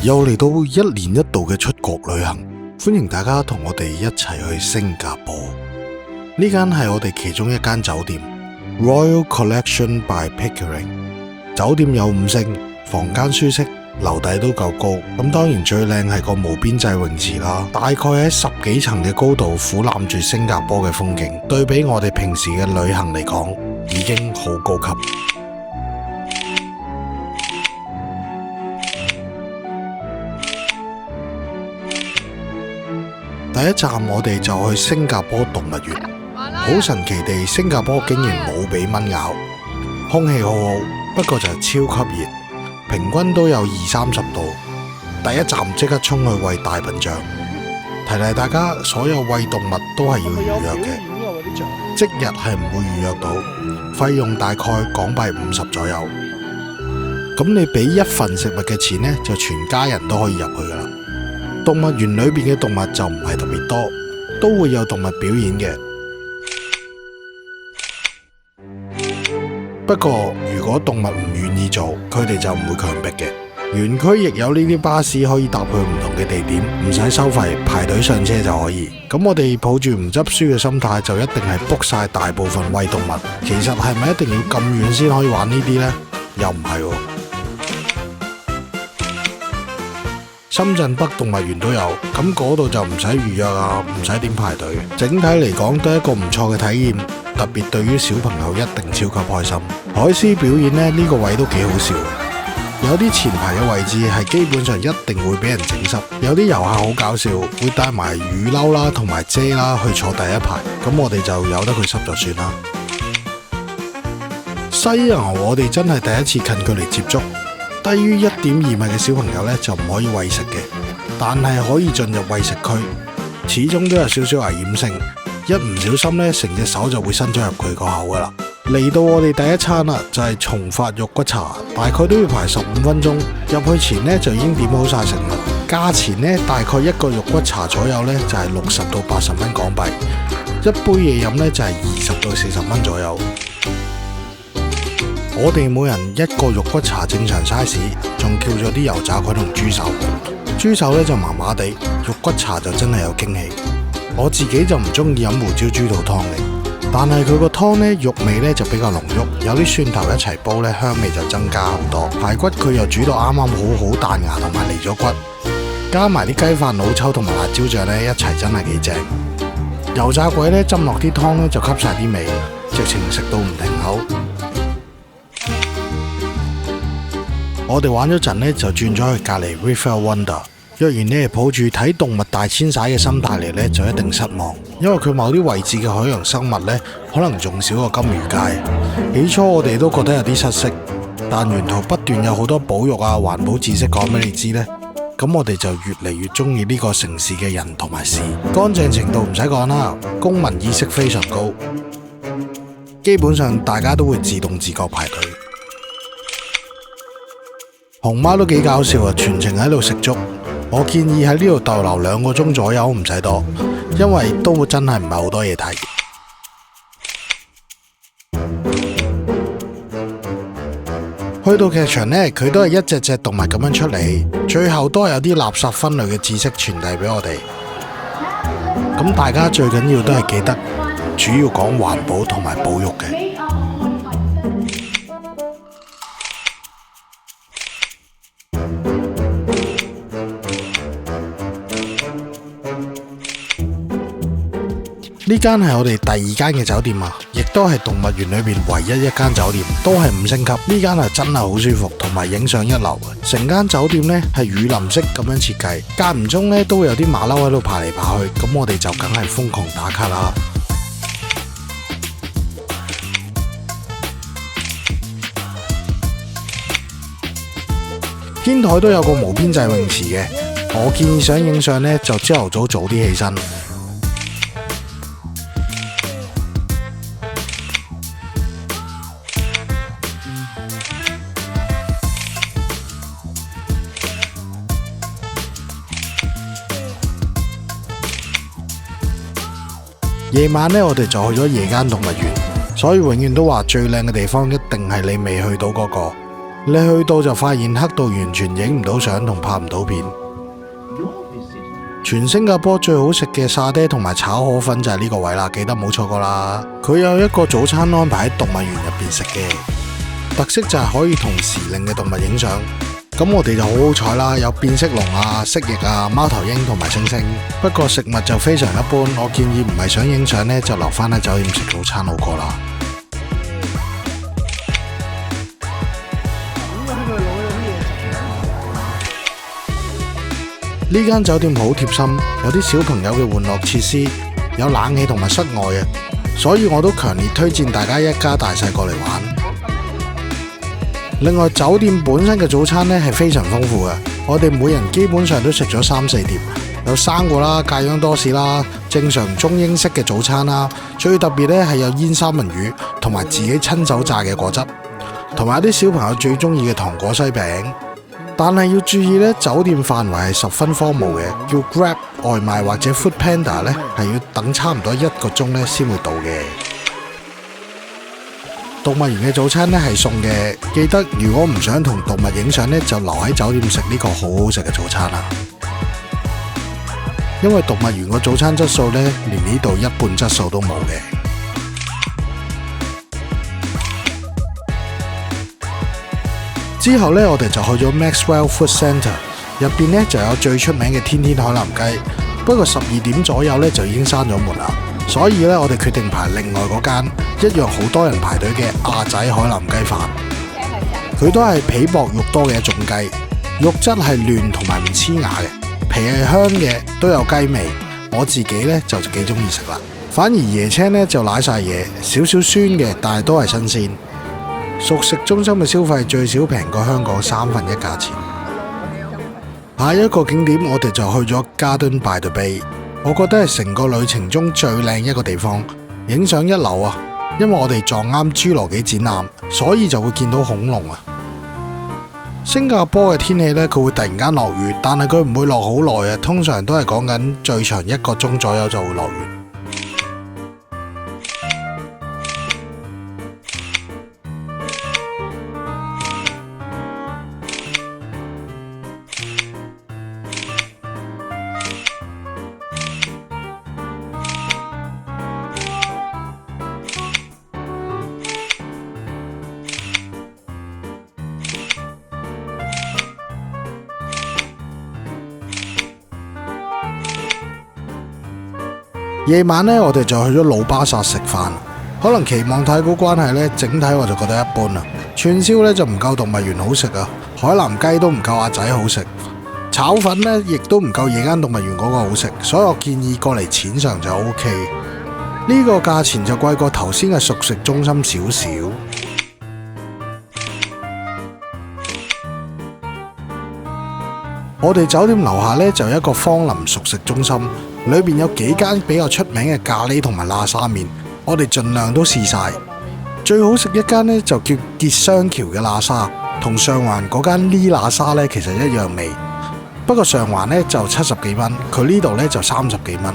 又嚟到一年一度嘅出國旅行，歡迎大家同我哋一齊去新加坡。呢間係我哋其中一間酒店 Royal Collection by Pickering。酒店有5星，房間舒適，樓底都夠高。咁當然最靚係個無邊際泳池啦，大概喺10幾層嘅高度俯瞰住新加坡嘅風景，對比我哋平時嘅旅行嚟講，已經好高級。第一站我哋就去新加坡動物園，好神奇地，新加坡竟然冇俾蚊咬，空氣好好，不過就超級熱，平均都有20-30度。第一站即刻衝去餵大笨象，提提大家，所有餵動物都係要預約嘅，即日係唔會預約到，費用大概港幣50左右。咁你俾1份食物嘅錢呢，就全家人都可以入去噶啦。動物園裏邊嘅動物就唔係特別多，都會有動物表演嘅。不過如果動物唔願意做，佢哋就唔會強迫嘅。園區亦有呢啲巴士可以搭去唔同嘅地點，唔使收費，排隊上車就可以。咁我哋抱住唔執輸嘅心態，就一定係 book 晒大部分餵動物。其實係咪一定要咁遠先可以玩呢啲呢？又唔係喎。深圳北動物園都有，咁嗰度就唔使預約啊，唔使點排隊。整體嚟講都係一個唔錯嘅體驗，特別對於小朋友一定超級開心。海獅表演呢個位都幾好笑，有啲前排嘅位置係基本上一定會俾人整濕，有啲遊客好搞笑，會帶埋雨褸啦同埋遮啦去坐第一排，咁我哋就由得佢濕就算啦。犀牛我哋真係第一次近距離接觸。低於1.2米嘅小朋友呢，就唔可以餵食嘅，但係可以進入餵食區，始終都有少少危險性，一唔小心呢，成隻手就會伸咗入佢個口噶啦。嚟到我哋第一餐啦，就係松發肉骨茶，大概都要排15分鐘。入去前呢，就已經點好晒食物，價錢呢，大概1個肉骨茶左右呢，就係60到80蚊港幣，一杯嘢飲呢，就係20到40蚊左右。我哋每人1個肉骨茶正常 size， 仲叫咗啲油炸鬼同豬手。豬手呢就麻麻地，肉骨茶就真係有驚喜。我自己就唔中意飲胡椒豬肚湯嘅，但係佢個湯呢，肉味呢就比較濃郁，有啲蒜頭一齊煲呢，香味就增加好多。排骨佢又煮到啱啱好彈牙同埋離咗骨，加埋啲雞飯老抽同埋辣椒醬呢，一齊真係幾正。油炸鬼呢，浸落啲湯呢，就吸晒啲味，直情食到唔停口。我哋玩咗陣呢，就轉咗去隔離 River Wonder。若然你係抱住睇動物大遷徙嘅心態嚟呢，就一定失望，因為佢某啲位置嘅海洋生物呢，可能仲少過金魚街。起初我哋都覺得有啲失色，但沿途不斷有好多保育啊、環保知識講俾你知呢，咁我哋就越嚟越中意呢個城市嘅人同埋事。乾淨程度唔使講啦，公民意識非常高，基本上大家都會自動自覺排隊。熊貓都幾搞笑啊，全程喺度食粥。我建議喺呢度逗留2個鐘左右，唔使多，因為都真係唔係好多嘢睇。去到劇場呢，佢都係一隻動物咁樣出嚟，最後都係有啲垃圾分類嘅知識傳遞俾我哋。咁大家最緊要都係記得，主要講環保同埋保育嘅。呢間係我哋第2間嘅酒店啊，亦都係動物園裏邊唯一一間酒店，都係5星級。呢間係真係好舒服，同埋影相一流。成間酒店呢係雨林式咁樣設計，間唔中呢都會有啲馬騮喺度爬嚟爬去，咁我哋就梗係瘋狂打卡啦。天台都有個無邊際泳池嘅，我建議想影相呢，就朝頭早啲起身。夜晚呢，我哋就去咗夜間動物園，所以永遠都話最靚嘅地方一定係你未去到嗰個。你去到就發現黑到完全影唔到相同拍唔到片。全新加坡最好食嘅沙爹同埋炒河粉就係呢個位啦，記得冇錯過啦。佢有一個早餐安排喺動物園入邊食嘅，特色就係可以同時令嘅動物影相。咁我哋就好好彩啦，有變色龍啊、蜥蜴啊、貓頭鷹同埋猩猩。不過食物就非常一般，我建議唔係想影相呢，就留翻喺酒店食早餐好過啦。呢間酒店好貼心，有啲小朋友嘅玩樂設施，有冷氣同埋室外嘅，所以我都強烈推薦大家一家大細過嚟玩。另外，酒店本身嘅早餐呢係非常豐富嘅，我哋每人基本上都食咗3-4碟，有生果啦、芥秧多士啦、正常中英式嘅早餐啦，最特別呢係有煙三文魚同埋自己親手榨嘅果汁，同埋啲小朋友最中意嘅糖果西餅。但係要注意呢，酒店範圍係十分荒蕪嘅，叫 Grab 外賣或者 Food Panda 呢係要等差唔多1個鐘呢先會到嘅。動物園嘅早餐呢係送嘅，記得如果唔想同動物影相呢，就留喺酒店食呢個好好食嘅早餐啦。因為動物園個早餐質素呢，連呢度一半質素都冇嘅。之後呢，我哋就去咗 Maxwell Food Centre， 入邊呢就有最出名嘅天天海南雞。不過12點左右呢就已經閂咗門啦，所以呢，我哋決定排另外嗰間一樣好多人排隊嘅亞仔海南雞飯。佢都係皮薄肉多嘅一種雞，肉質係嫩同埋唔黐牙嘅，皮係香嘅，都有雞味。我自己呢就幾中意食啦。反而椰青呢就瀨晒嘢，少少酸嘅，但係都係新鮮。熟食中心嘅消費最少平過香港1/3價錢。下一個景點我哋就去咗 Garden by the Bay， 我覺得係成個旅程中最靚一個地方，影相一流啊！因為我哋撞啱侏羅紀展覽，所以就會見到恐龍啊。新加坡嘅天氣呢，佢會突然間落雨，但係佢唔會落好耐啊，通常都係講緊最長1個鐘左右就會落雨。夜晚呢，我哋就去咗老巴薩食飯。可能期望太高關係呢，整體我就覺得一般啦。串燒呢就唔夠動物園好食啊，海南雞都唔夠阿仔好食，炒粉呢亦都唔夠夜間動物園嗰個好食，所以我建議過嚟淺嘗就 OK。呢個價錢就貴過頭先嘅熟食中心少少。我哋酒店樓下呢就有一個芳林熟食中心，裏邊有幾間比較出名嘅咖喱同埋喇沙麵，我哋盡量都試晒。最好食一間呢就叫結雙橋嘅喇沙，同上環嗰間呢喇沙呢其實一樣味，不過上環呢就70幾蚊，佢呢度呢就30幾蚊。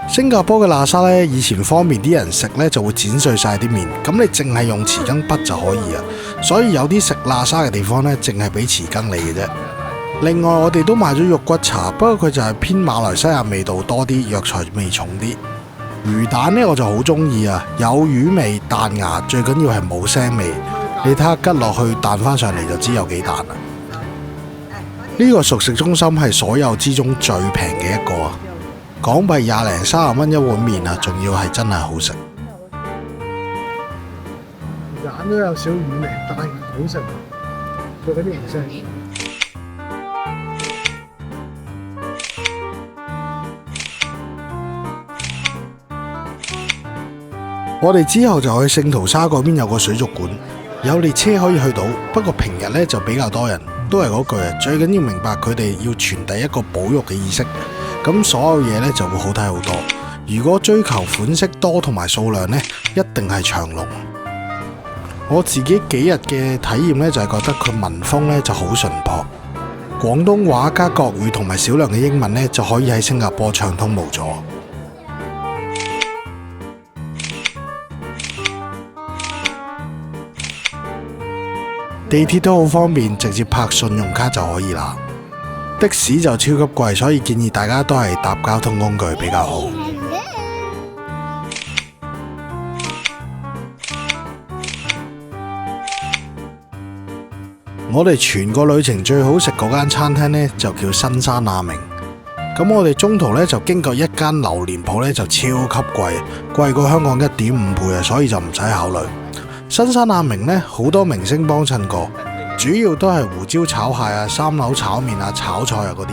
新加坡嘅喇沙呢，以前方便啲人食呢就會剪碎晒啲麵，咁你淨係用匙羹筆就可以啊。所以有啲食喇沙嘅地方呢，淨係俾匙羹你嘅啫。另外我哋都買咗肉骨茶，不過佢就係偏馬來西亞味道多啲，藥材味重啲。魚蛋呢，我就好中意啊，有魚味彈牙，最緊要係冇腥味。你睇下吉落去彈翻上嚟就知有幾彈啦。呢個熟食中心係所有之中最平嘅一個啊，港幣20零30蚊一碗麵啊，仲要係真係好食。魚蛋都有少魚味，彈牙好食，佢嗰啲唔腥。我哋之後就去聖淘沙嗰邊有個水族館，有列車可以去到，不過平日呢就比較多人。都係嗰句啊，最緊要明白佢哋要傳遞一個保育嘅意識，咁所有嘢呢就會好睇好多。如果追求款式多同埋數量呢，一定係長龍。我自己幾日嘅體驗呢，就係覺得佢民風呢就好淳樸，廣東話加國語同埋少量嘅英文呢，就可以喺新加坡暢通無阻。地鐵都好方便，直接拍信用卡就可以啦。的士就超級貴，所以建議大家都係搭交通工具比較好。我哋全個旅程最好食嗰間餐廳呢，就叫新山阿明。咁我哋中途呢，就經過一間榴蓮鋪呢，就超級貴，貴過香港1.5倍啊，所以就唔使考慮。新山阿明呢，好多明星幫襯過，主要都係胡椒炒蟹啊、三樓炒麵啊、炒菜啊嗰啲。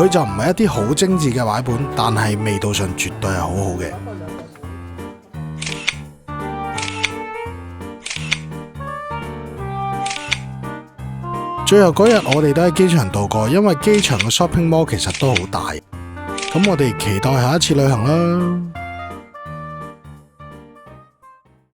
佢就唔係一啲好精緻嘅擺盤，但係味道上絕對係好好嘅。最後嗰日我哋都喺機場度過，因為機場嘅 shopping mall 其實都好大。咁我哋期待下一次旅行啦。